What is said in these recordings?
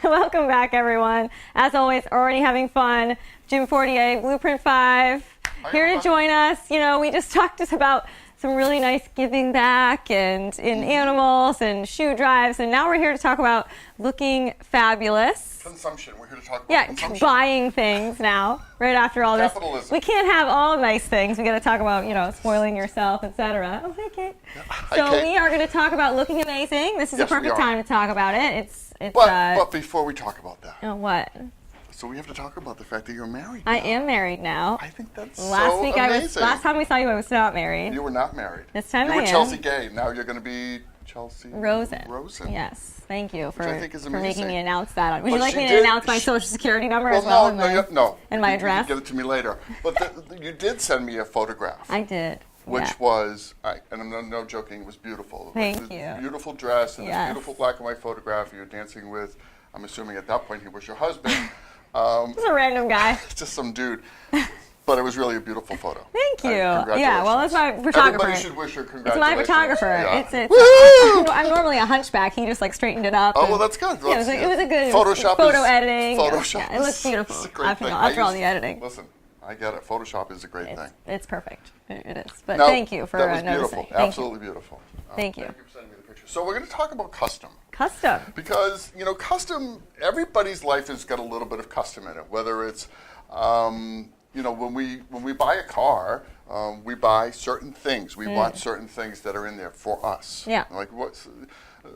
Welcome back, everyone. As always, already having fun. Jim Fortier, Blueprint 5, here to join us. You know, we just talked about some really nice giving back and in animals and shoe drives, and now we're here to talk about looking fabulous. Consumption. We're here to talk about consumption. Buying things now, right after all this. Capitalism. We can't have all nice things. We got to talk about, you know, spoiling yourself, etc. Oh, hey, Kate. Hi, So Kate. we are going to talk about looking amazing. This is a perfect time to talk about it. But before we talk about that, oh, what? So we have to talk about the fact that you're married now. I am married now. I think that's amazing. Last time we saw you, I was not married. You were not married. This time you I were am. Chelsea Gay. Now you're going to be Chelsea Rosen. Yes. Thank you for for making me announce that. Would you like me to announce my social security number as well? No. And my address? You can give it to me later. But you did send me a photograph. I did. Which was, and I'm no joking, it was beautiful. Thank you. Beautiful dress and this beautiful black and white photograph you're dancing with. I'm assuming at that point he was your husband. Just a random guy. Just some dude. But it was really a beautiful photo. Thank you. Congratulations. Yeah, well, it's my photographer. Everybody should wish her congratulations. It's my photographer. Yeah. I'm normally a hunchback. He just like straightened it up. Oh, well, that's good. Yeah, it was a good photo editing. Photoshop. Yeah, it looks beautiful. It's a great thing. After all the editing. Listen, I get it. Photoshop is a great thing. It's perfect. It is. But thank you for noticing. That was beautiful. Absolutely beautiful. Thank you. Thank you for sending me the picture. So we're going to talk about custom. Custom. Because, you know, custom, everybody's life has got a little bit of custom in it. Whether it's, you know, when we buy a car, we buy certain things. We want certain things that are in there for us. Yeah. Like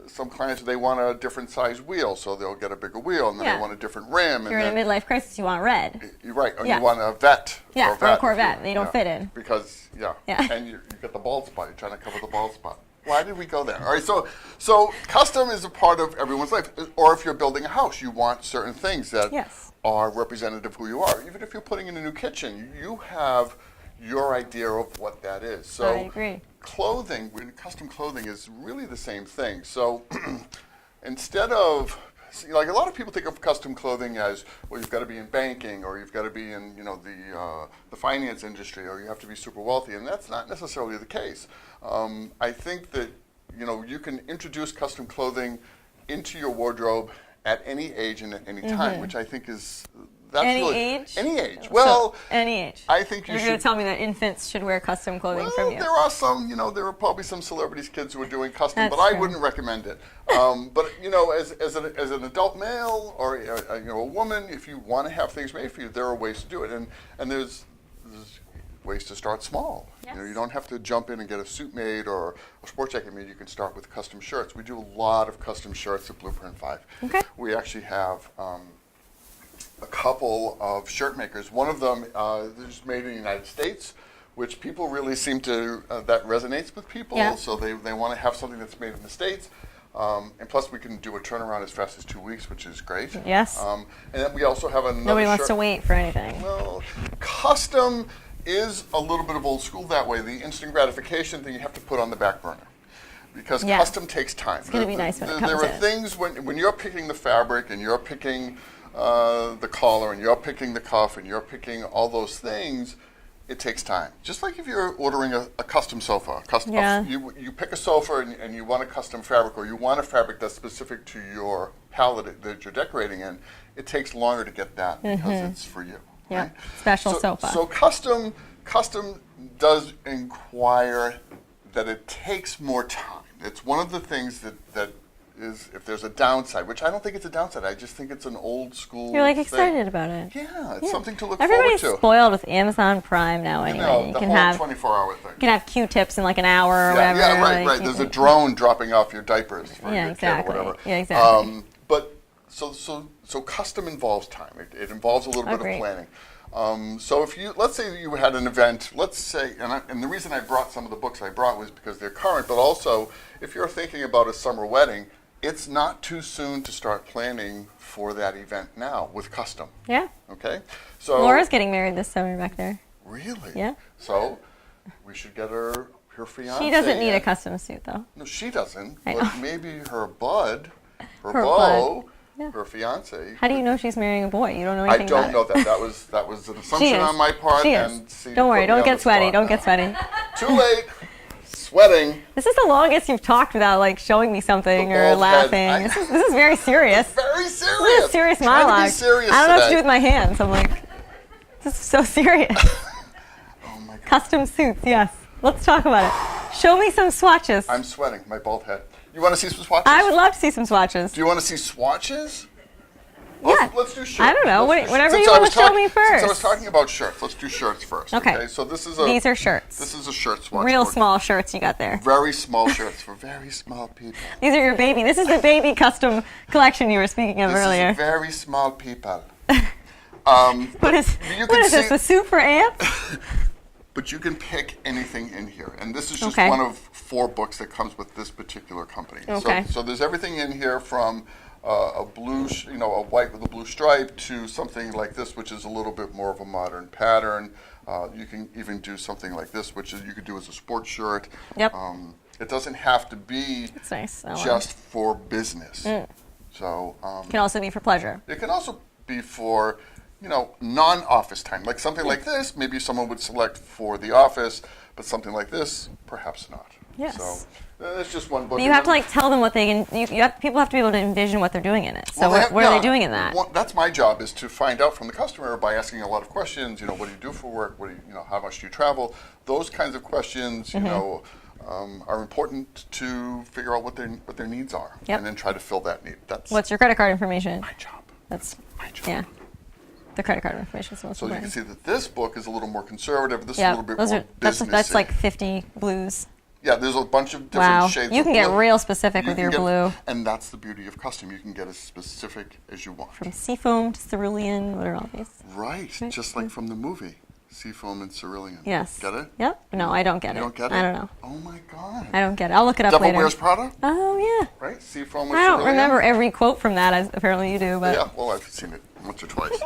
some clients, they want a different size wheel, so they'll get a bigger wheel, and then they want a different rim. If you're in a midlife crisis, you want red. You're right. Or you want a Vet. Yeah, or a Corvette. They don't fit in. Because, and you get the bald spot. You're trying to cover the bald spot. Why did we go there? All right, so custom is a part of everyone's life. Or if you're building a house, you want certain things that are representative of who you are. Even if you're putting in a new kitchen, you have your idea of what that is. So I agree. Clothing, custom clothing is really the same thing. So instead of, like, a lot of people think of custom clothing as, well, you've got to be in banking, or you've got to be in, you know, the finance industry, or you have to be super wealthy, and that's not necessarily the case. I think that, you know, you can introduce custom clothing into your wardrobe at any age and at any time, which I think is Any age. Well, any age. I think you're going to tell me that infants should wear custom clothing from you. There are some, you know, there are probably some celebrities' kids who are doing custom, but I wouldn't recommend it. But, you know, as an adult male or you know, a woman, if you want to have things made for you, there are ways to do it, and there's ways to start small. Yes. You know, you don't have to jump in and get a suit made or a sport jacket made. You can start with custom shirts. We do a lot of custom shirts at Blueprint 5. Okay. We actually have a couple of shirt makers. One of them is made in the United States, which people really seem to, that resonates with people. Yeah. So they want to have something that's made in the States. And plus we can do a turnaround as fast as 2 weeks, which is great. Yes. And then we also have another Nobody wants to wait for anything. Well, custom is a little bit of old school that way. The instant gratification thing you have to put on the back burner. Because custom takes time. It's going to be nice when it comes There are things when you're picking the fabric and you're picking the collar and you're picking the cuff and you're picking all those things, it takes time. Just like if you're ordering a custom sofa. You pick a sofa and you want a custom fabric, or you want a fabric that's specific to your palette that you're decorating in, it takes longer to get that because it's for you. Yeah, right? special sofa. So custom does inquire that it takes more time. It's one of the things that is, if there's a downside, which I don't think it's a downside, I just think it's an old school You're like thing. excited about it. Yeah, it's something to look Everybody's forward to. spoiled with Amazon Prime now anyway. You can have 24-hour thing. You can have Q-tips in like an hour or whatever. Yeah, right. There's a drone dropping off your diapers for your kid or whatever. Yeah, exactly. But so custom involves time. It involves a little bit of planning. So if let's say you had an event, let's say, and the reason I brought some of the books I brought was because they're current, but also if you're thinking about a summer wedding, it's not too soon to start planning for that event now with custom. Yeah. Okay? So Laura's getting married this summer back there. Really? Yeah. So we should get her fiance. She doesn't need a custom suit though. No, she doesn't. But maybe her bud, her beau, her fiance. How do you know she's marrying a boy? You don't know anything about it. I don't about know that. That was an assumption on my part. She is. Don't worry. Don't get sweaty. Don't get sweaty. Too late. sweating. This is the longest you've talked without like showing me something The or bald laughing. head. This is very serious. Very serious. This is a serious Trying monologue. to be serious I don't know what to today. do with my hands. I'm like, this is so serious. Oh my God. Custom suits, yes. Let's talk about it. Show me some swatches. I'm sweating. My bald head. You want to see some swatches? I would love to see some swatches. Do you want to see swatches? Yeah. Let's do shirts. I don't know. Let's do Whatever shirts. you want to show me Since I was first. talking about shirts, let's do shirts first. Okay. So this is These are shirts. This is a shirt swatch. Real board. small shirts you got there. Very small shirts for very small people. These are your baby. This is the baby custom collection you were speaking of This earlier. is very small people. What is you what can is this? see- A suit for ants? But you can pick anything in here, and this is just Okay. one of 4 books that comes with this particular company. Okay. So there's everything in here from a blue, a white with a blue stripe to something like this, which is a little bit more of a modern pattern. You can even do something like this, which is you could do as a sports shirt. Yep. It doesn't have to be It's nice. I like just for business. So it can also be for pleasure. it can also be for, non-office time. Like something like this, maybe someone would select for the office, but something like this, perhaps not. Yes. So it's just one book. But you have to like tell them what they can. People have to be able to envision what they're doing in it. So Well, what are they doing in that? That's my job, is to find out from the customer by asking a lot of questions. What do you do for work? What do you, how much do you travel? Those kinds of questions, are important to figure out what their needs are, Yep. and then try to fill that need. That's What's your credit card information? my job. That's My job. yeah. The credit card information is most So you important. can see that this book is a little more conservative. This is a Yeah, little bit those more are that's businessy. like 50 blues. Yeah, there's a bunch of different Wow, shades. you of can get blue. real specific You with can your get- blue. And that's the beauty of custom. You can get as specific as you want. From seafoam to cerulean. What are all these? Right, just like from the movie, Seafoam and Cerulean. Yes. Get it? Yep. No, I don't get You it. don't get it? I don't know. Oh my God. I don't get it. I'll look it up Devil later. Wears Prada, Oh yeah. right? Seafoam and I don't Cerulean. remember every quote from that, as apparently you do, but Yeah, well, I've seen it once or twice.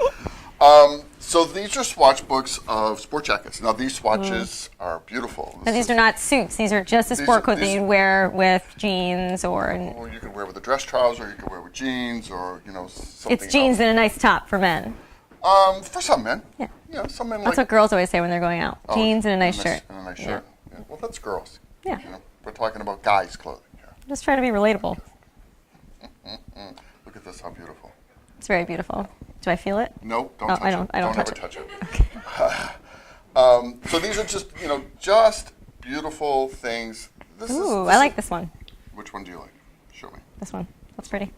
So these are swatch books of sport jackets. Now these swatches are beautiful. but these are not suits. These are just a These sport are- coat that these- you'd wear with jeans or Or you could wear with a dress trouser, you could wear with jeans, or something. it's jeans else. and a nice top for men. For some men. Yeah. Yeah, some men That's like what girls always say when they're going out. Oh, Jeans and a nice shirt. And a nice Yeah. shirt. Yeah. Well, that's girls. Yeah. We're talking about guys' clothing here. Just trying to be relatable. Look at this, how beautiful. It's very beautiful. Do I feel it? No, don't Oh, touch I don't- it. I don't ever touch touch it. So these are just beautiful things. Ooh, I like this one. Which one do you like? Show me. This one. That's pretty.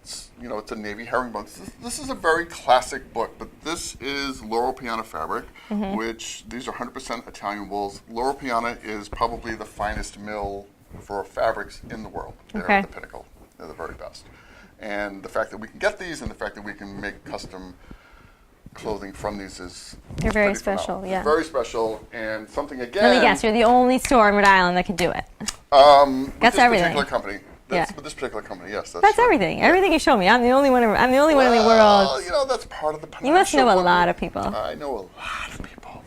It's a navy herringbone. This is a very classic book, but this is Loro Piana fabric, Mm-hmm. which these are 100% Italian wools. Loro Piana is probably the finest mill for fabrics in the world. They're Okay. at the pinnacle. They're the very best. And the fact that we can get these and the fact that we can make custom clothing from these is You're very pretty phenomenal. special, yeah. It's very special, and something again. Let me guess, you're the only store in Rhode Island that can do it. With That's this everything. particular company. Yeah. With this particular company, yes. That's true. everything. Everything you show me. I'm the only one. I'm the only one in the world. Well, that's part of the You must know a potential. lot of people. I know a lot of people.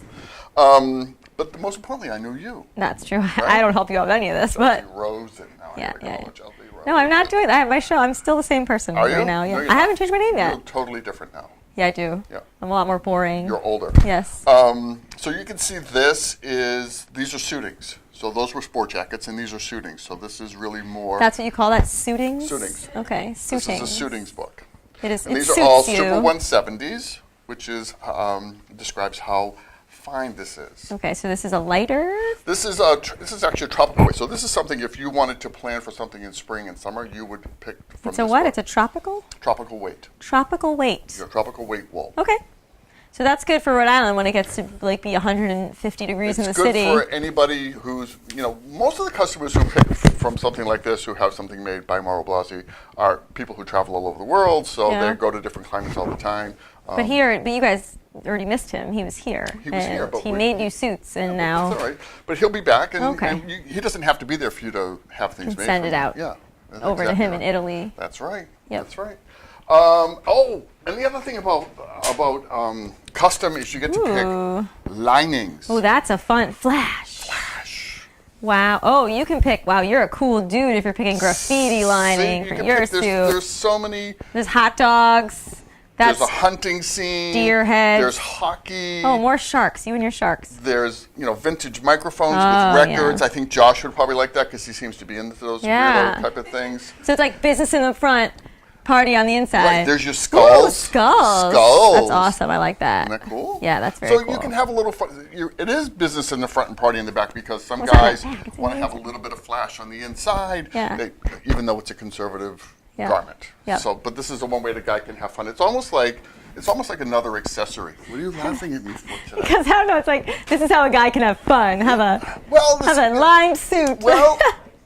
But most importantly, I know you. That's true. I don't help you out with any of this, but Chelsea Rose, and now Yeah, I yeah, call yeah. Chelsea Rose. no, I'm not doing that. I have my show. I'm still the same person Are right you? now. Yeah, No, you're I not. haven't changed my name You yet. look totally different now. Yeah, I do. Yeah. I'm a lot more boring. You're older. Yes. So you can see these are suitings. So those were sport jackets, and these are suitings. So this is really more. That's what you call that, suitings? Suitings. Okay, This suitings. is a suitings book. It is. And It these suits are all you. Super 170s, which is describes how fine this is. Okay, so this is a lighter. This is actually a tropical weight. So this is something, if you wanted to plan for something in spring and summer, you would pick from It's a this what? book. It's a tropical. Tropical weight. Tropical weight. Your tropical weight wool. Okay. So that's good for Rhode Island when it gets to like be 150 degrees in the It's good city. for anybody who's, most of the customers who pick from something like this, who have something made by Mauro Blasi, are people who travel all over the world, so Yeah. they go to different climates all the time. But you guys already missed him. He was here. He was here, and but he we- made you suits, and now That's all right. But he'll be back, and, Okay. he doesn't have to be there for you to have things Can made. send for it him. out Yeah. That's over to exactly him in right. Italy. That's right. Yep. That's right. And the other thing about custom is you get to Ooh. pick linings. Oh, that's a fun flash. Wow. Oh, you can pick. Wow, you're a cool dude if you're picking graffiti lining See, for you can your pick- suit. There's so many. There's hot dogs, There's a hunting scene. Deer heads. There's hockey. Oh, more sharks. You and your sharks. There's, vintage microphones with records. Yeah. I think Josh would probably like that because he seems to be into those weirdo type of things. So it's like business in the front, party on the inside. Right, there's your skulls. Ooh, skulls. Skulls. That's awesome. I like that. Isn't that cool? Yeah, that's very cool. So you can have a little fun. It is business in the front and party in the back because some guys want to have a little bit of flash on the inside, even though it's a conservative garment. Yep. So, but this is the one way the guy can have fun. It's almost like another accessory. What are you laughing at me for today? Because I don't know. It's like this is how a guy can have fun. Have a lined suit. Well.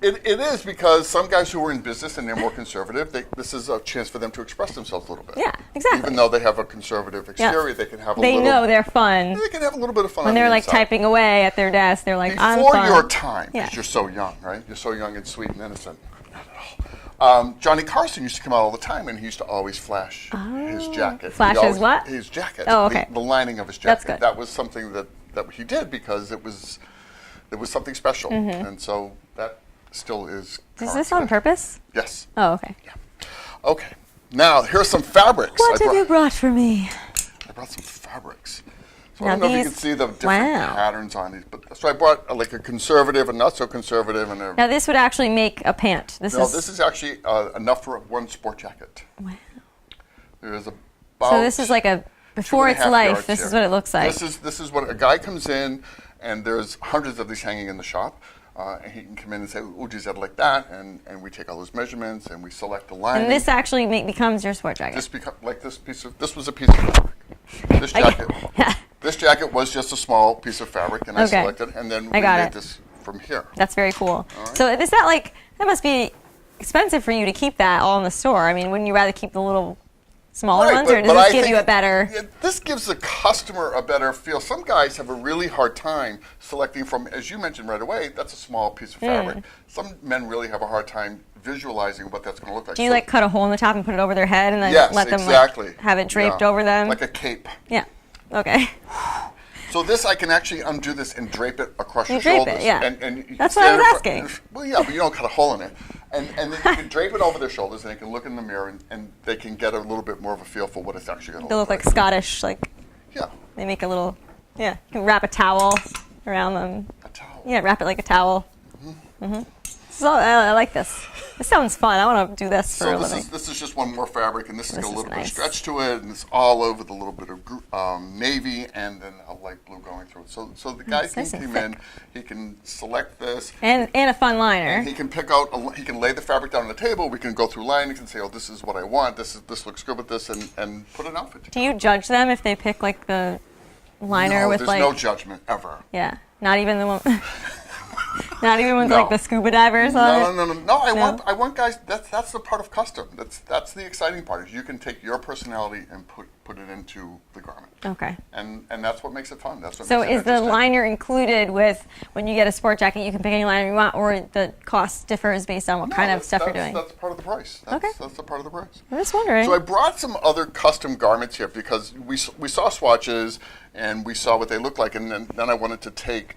It is because some guys who are in business and they're more conservative, this is a chance for them to express themselves a little bit. Yeah, exactly. Even though they have a conservative exterior, they can have They know they're fun. They can have a little bit of fun when they're like typing away at their desk. They're like, I'm before fun. your time, because you're so young, right? You're so young and sweet and innocent. Not at all. Johnny Carson used to come out all the time, and he used to always flash his jacket. Flash his what? His jacket. Oh, okay. The lining of his jacket. That's good. That was something that he did because it was something special, and so that still is. Is this on purpose? Yes. Oh, okay. Yeah. Okay. Now here's some fabrics. What have you brought for me? I brought some fabrics. So Now I don't know if you can see the different patterns on these, but so I brought like a conservative, a not so conservative, and a. Now this would actually make a pant. This is actually enough for one sport jacket. Wow. There's about. So this is like a before its life. This is what it looks like. This is what a guy comes in, and there's hundreds of these hanging in the shop. And he can come in and say, "Oh, geez, I'd like that," and we take all those measurements and we select the line. And this actually becomes your sport jacket. This was a piece of fabric. This jacket. This jacket was just a small piece of fabric, and I selected, and then we made this from here. That's very cool. Right. So is that that must be expensive for you to keep that all in the store? I mean, wouldn't you rather keep the little smaller ones, or does this give you a better? This gives the customer a better feel. Some guys have a really hard time selecting from, as you mentioned right away, that's a small piece of fabric. Some men really have a hard time visualizing what that's going to look like. Do you cut a hole in the top and put it over their head, and then let them have it draped over them? Like a cape. Yeah. Okay. So this, I can actually undo this and drape it across your drape shoulders. It, yeah. And that's what I was asking. Well, yeah, but you don't cut a hole in it. And then you can drape it over their shoulders, and they can look in the mirror, and they can get a little bit more of a feel for what it's actually going to look like. They look like Scottish, Yeah. They make a little, you can wrap a towel around them. A towel? Yeah, wrap it like a towel. So I like this. This sounds fun. I want to do this for a living. This is just one more fabric, and this has got a little bit of stretch to it, and it's all over the little bit of navy and then a light blue going through it. So the guy can come in, he can select this. And a fun liner. And he can pick out, he can lay the fabric down on the table, we can go through linings and say, oh, this is what I want, this looks good with this, and put an outfit together. Do you judge them if they pick the liner with there's no judgment ever. Yeah, not even the one. Not even with the scuba divers on it? No. I want guys. That's the part of custom. That's the exciting part. Is you can take your personality and put it into the garment. Okay. And that's what makes it fun. That's what. So makes it is the liner included with when you get a sport jacket? You can pick any liner you want, or the cost differs based on what kind of stuff you're doing. That's part of the price. That's the part of the price. I'm just wondering. So I brought some other custom garments here because we saw swatches and we saw what they look like, and then I wanted to take.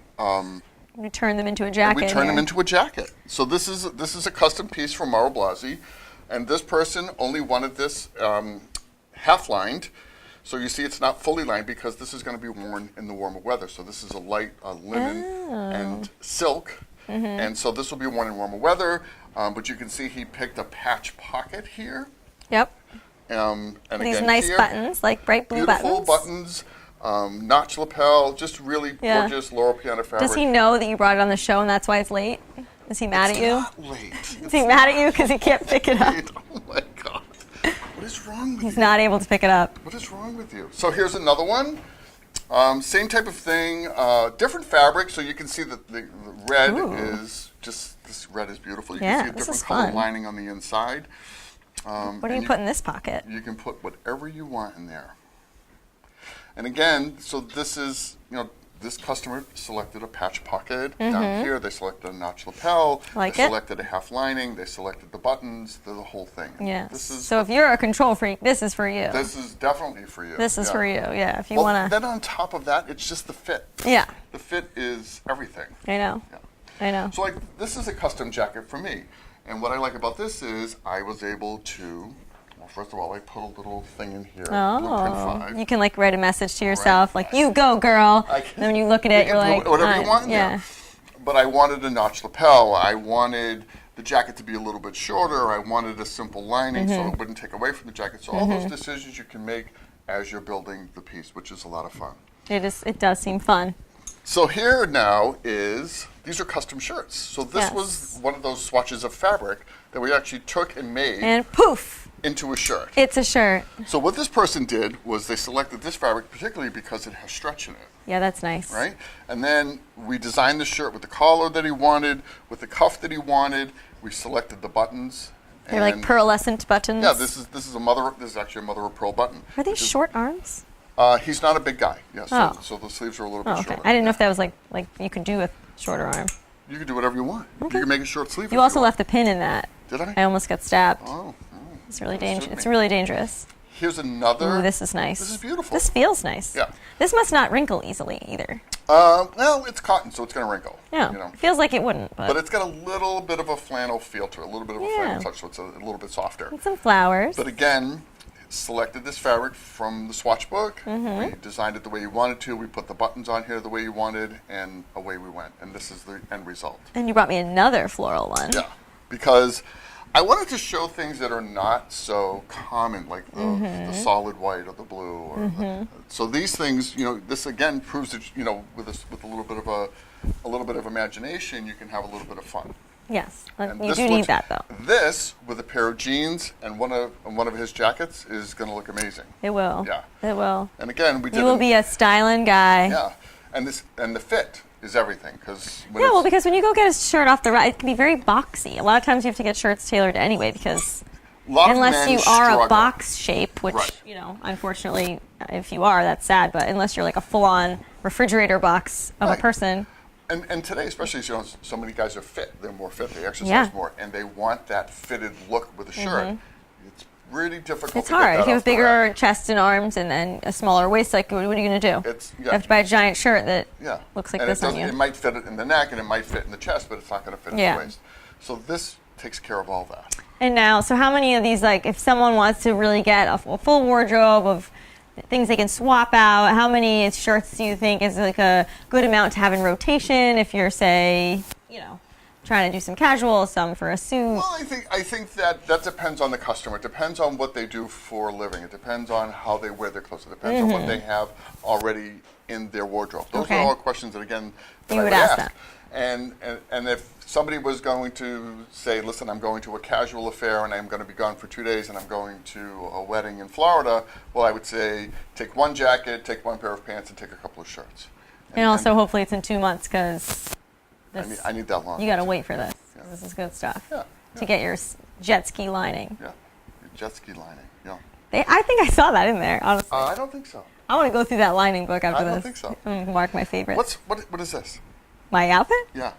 We turn them into a jacket. We turn them into a jacket. So this is a custom piece from Mauro Blasi, and this person only wanted this half lined. So you see, it's not fully lined because this is going to be worn in the warmer weather. So this is a light linen and silk, and so this will be worn in warmer weather. But you can see he picked a patch pocket here. Yep. And these nice buttons, like bright blue beautiful buttons. Notch lapel, just really gorgeous Laurel Piana fabric. Does he know that you brought it on the show and that's why it's late? Is he mad at you? It's not late. Is he mad at you because he can't pick it up? Oh my God. What is wrong with you? He's not able to pick it up. What is wrong with you? So here's another one. Same type of thing, different fabric. So you can see that the red is just, this red is beautiful. You can see a different color lining on the inside. What do you put in this pocket? You can put whatever you want in there. And again, so this is, this customer selected a patch pocket. Down here, they selected a notch lapel. They selected a half lining. They selected the buttons, the whole thing. Yeah. So if you're a control freak, this is for you. This is definitely for you. This is for you, yeah. If you want to. Then on top of that, it's just the fit. Yeah. The fit is everything. I know. Yeah. I know. So this is a custom jacket for me. And what I like about this is I was able to, Well, first of all, I put a little thing in here. Oh, Blueprint 5. you can like write a message to yourself, like "You go, girl." And then when you look at it, you're like, whatever you want in yeah. there. But I wanted a notch lapel. I wanted the jacket to be a little bit shorter. I wanted a simple lining so it wouldn't take away from the jacket. So all those decisions you can make as you're building the piece, which is a lot of fun. It does seem fun. So here now these are custom shirts. So this was one of those swatches of fabric that we actually took and made. And poof! Into a shirt. It's a shirt. So what this person did was they selected this fabric particularly because it has stretch in it. Yeah, that's nice. Right? And then we designed the shirt with the collar that he wanted, with the cuff that he wanted. We selected the buttons. They're like pearlescent buttons. Yeah, this is actually a mother of pearl button. Are they short arms? He's not a big guy. Yeah, so the sleeves are a little bit shorter. I didn't know if that was like you could do a shorter arm. You can do whatever you want. Okay. You can make a short sleeve. You also left a pin in that. Did I? I almost got stabbed. Oh. It's really dangerous. It's really dangerous. Here's another. Ooh, this is nice. This is beautiful. This feels nice. Yeah. This must not wrinkle easily either. Well, it's cotton, so it's going to wrinkle. Yeah. You know. It feels like it wouldn't, but it's got a little bit of a flannel feel to it, a little bit of a flannel touch, so it's a little bit softer. and some flowers. But again, selected this fabric from the swatch book. We designed it the way you wanted to. We put the buttons on here the way you wanted, and away we went. And this is the end result. And you brought me another floral one. Yeah, because I wanted to show things that are not so common, like the solid white or the blue. Or so these things, this again proves that with a little bit of imagination, you can have a little bit of fun. Yes, And you this do need that though. This with a pair of jeans and one of his jackets is going to look amazing. It will. Yeah. It will. And again, we did. You will be a styling guy. Yeah, and the fit is everything because. Because when you go get a shirt off the rack, it can be very boxy. A lot of times you have to get shirts tailored anyway because unless you are a box shape, which unfortunately, if you are, that's sad. But unless you're like a full-on refrigerator box of a person. And today, especially, so many guys are fit. They're more fit. They exercise more, and they want that fitted look with a shirt. It's really difficult. It's to hard. Get that if you have off the bigger rack. chest and arms, and then a smaller waist, like what are you going to do? You have to buy a giant shirt that looks like this on you. It might fit it in the neck, and it might fit in the chest, but it's not going to fit in the waist. So this takes care of all that. And now, so how many of these, like, if someone wants to really get a full wardrobe of things they can swap out, how many shirts do you think is like a good amount to have in rotation if you're, say, trying to do some casual, some for a suit? Well, I think that depends on the customer. It depends on what they do for a living. It depends on how they wear their clothes. It depends on what they have already in their wardrobe. Those are all questions that, again, you would ask them. And if somebody was going to say, listen, I'm going to a casual affair and I'm going to be gone for 2 days and I'm going to a wedding in Florida, well, I would say take one jacket, take one pair of pants, and take a couple of shirts. And also, hopefully it's in 2 months because I need that long. You got to wait for this. Yeah. This is good stuff. To get your jet ski lining. Yeah, your jet ski lining. Yeah. I think I saw that in there, honestly. I don't think so. I want to go through that lining book after this. I don't think so. I'm going to mark my favorites. What is this? My outfit? Yeah.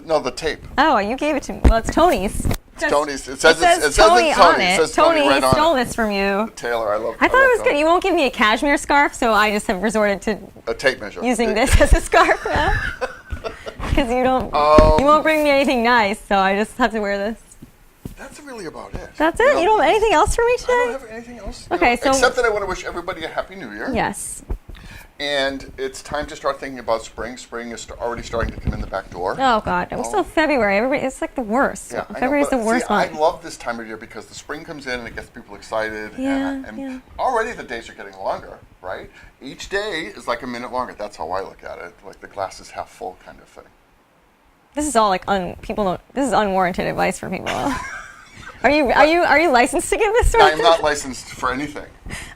No, the tape. Oh, you gave it to me. Well, it's Tony's. It's Tony's. It says Tony on it. It says Tony right on stole this from you. The tailor, I love. I thought it was good. You won't give me a cashmere scarf, so I just have resorted to a tape measure. Using this as a scarf now. Because you won't bring me anything nice, so I just have to wear this. That's really about it. That's it? You don't have anything else for me today? I don't have anything else. Okay, so except that I want to wish everybody a Happy New Year. Yes. And it's time to start thinking about spring. Spring is already starting to come in the back door. Oh, God. We're still February. It's like the worst. Yeah, February's the worst month. I love this time of year because the spring comes in and it gets people excited. Yeah, and already the days are getting longer, right? Each day is like a minute longer. That's how I look at it. Like the glass is half full kind of thing. This is all like this is unwarranted advice for people. Are you licensed to give this sort of I'm not licensed for anything.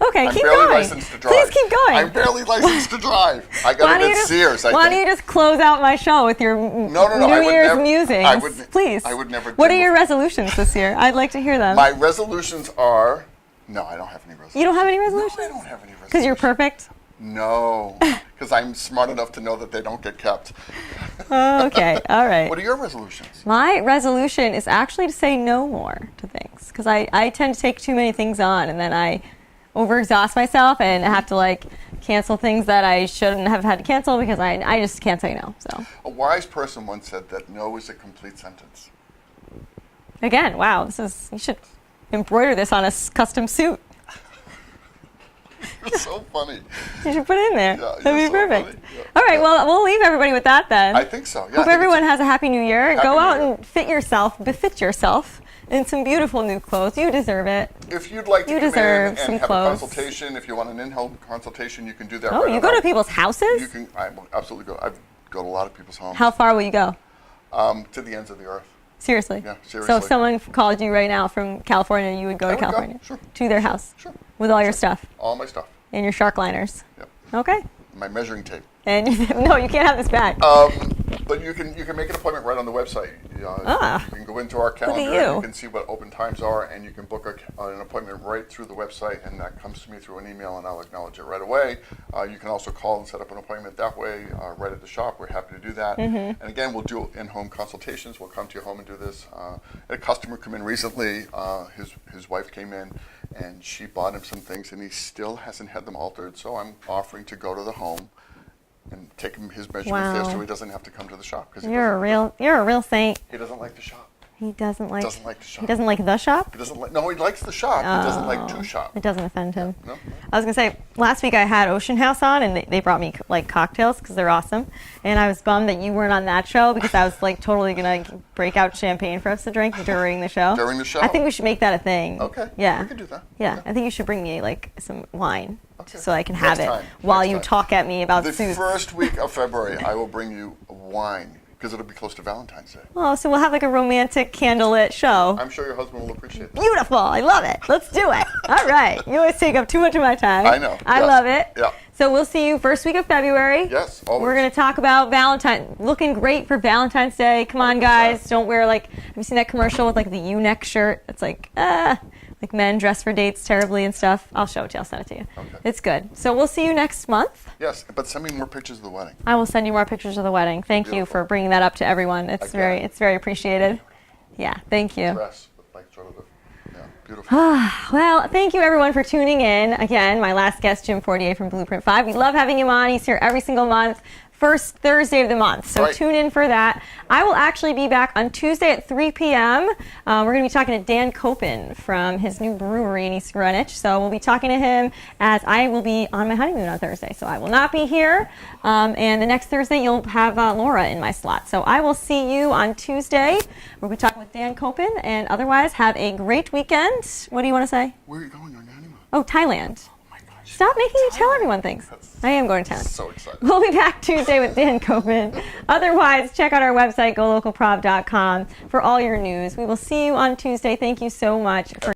Okay, I'm keep barely going. licensed to drive. Please keep going. I'm barely licensed to drive. I got it at Sears. Why don't you just close out my show with your New Year's musings? Please. I would never. What are your resolutions this year? I'd like to hear them. My resolutions are no, I don't have any resolutions. You don't have any resolutions? No, I don't have any resolutions. Because you're perfect? No, because I'm smart enough to know that they don't get kept. Okay, all right. What are your resolutions? My resolution is actually to say no more to things because I tend to take too many things on and then I overexhaust myself and have to cancel things that I shouldn't have had to cancel because I just can't say no. So a wise person once said that no is a complete sentence. Again, wow, you should embroider this on a custom suit. You're so funny. You should put it in there. Yeah, That'd be so perfect. funny. Yeah. All right, well, we'll leave everybody with that then. I think so. Yeah, Hope everyone has a happy new year. Happy Go New out Year. and befit yourself in some beautiful new clothes. You deserve it. If you'd like to You come in deserve and some have clothes. a consultation, if you want an in-home consultation, you can do that. Oh, right you on go our- to people's houses? You can. I will absolutely go. I go to a lot of people's homes. How far will you go? To the ends of the earth. Seriously? Yeah, So seriously. if someone called you right now from California, you would go I to would go, California? sure. To their house? Sure. With all your stuff? All my stuff. And your shark liners? Yep. Okay. My measuring tape. And no, you can't have this back. But you can make an appointment right on the website. Ah. You can go into our at calendar you. and you can see what open times are, and you can book an appointment right through the website, and that comes to me through an email, and I'll acknowledge it right away. You can also call and set up an appointment that way right at the shop. We're happy to do that. And again, we'll do in-home consultations. We'll come to your home and do this. A customer came in recently. His wife came in, and she bought him some things, and he still hasn't had them altered. So I'm offering to go to the home and take him his measurements there, Wow. so he doesn't have to come to the shop because You're a real saint. he doesn't like the shop. He doesn't like. Doesn't like the shop. He doesn't like the shop. He doesn't like. No, he likes the shop. He doesn't like to shop. It doesn't offend him. No. I was gonna say last week I had Ocean House on, and they brought me like cocktails because they're awesome. And I was bummed that you weren't on that show because I was like totally gonna break out champagne for us to drink during the show. During the show? I think we should make that a thing. Okay. Yeah. We can do that. Yeah. Okay. I think you should bring me like some wine Okay. so I can Next have it time. while Next you time. talk at me about The suits. first week of February, I will bring you wine because it'll be close to Valentine's Day. Oh, so we'll have like a romantic candlelit show. I'm sure your husband will appreciate that. Beautiful. I love it. Let's do it. All right. You always take up too much of my time. I know. I Yes. love it. Yeah. So we'll see you first week of February. Yes, always. We're going to talk about Valentine. Looking great for Valentine's Day. Come on, 100%. guys. Don't wear like, have you seen that commercial with like the U-neck shirt? It's like men dress for dates terribly and stuff. I'll show it to you. I'll send it to you. Okay. It's good. So we'll see you next month. Yes, but send me more pictures of the wedding. I will send you more pictures of the wedding. Thank you Beautiful. for bringing that up to everyone. It's Again. very appreciated. Yeah, thank you. Dress with like sort of beautiful. Well, thank you everyone for tuning in. Again, my last guest, Jim Fortier from Blueprint 5. We love having him on. He's here every single month. First Thursday of the month. So Right. tune in for that. I will actually be back on Tuesday at 3 p.m. We're going to be talking to Dan Copen from his new brewery in East Greenwich. So we'll be talking to him as I will be on my honeymoon on Thursday. So I will not be here. And the next Thursday, you'll have Laura in my slot. So I will see you on Tuesday. We'll be talking with Dan Copen. And otherwise, have a great weekend. What do you want to say? Where are you going on your honeymoon? Oh, Thailand. Oh my gosh. Stop making me tell everyone things. I am going to Thailand. So excited. We'll be back Tuesday with Dan Copen. Otherwise, check out our website, golocalprov.com, for all your news. We will see you on Tuesday. Thank you so much for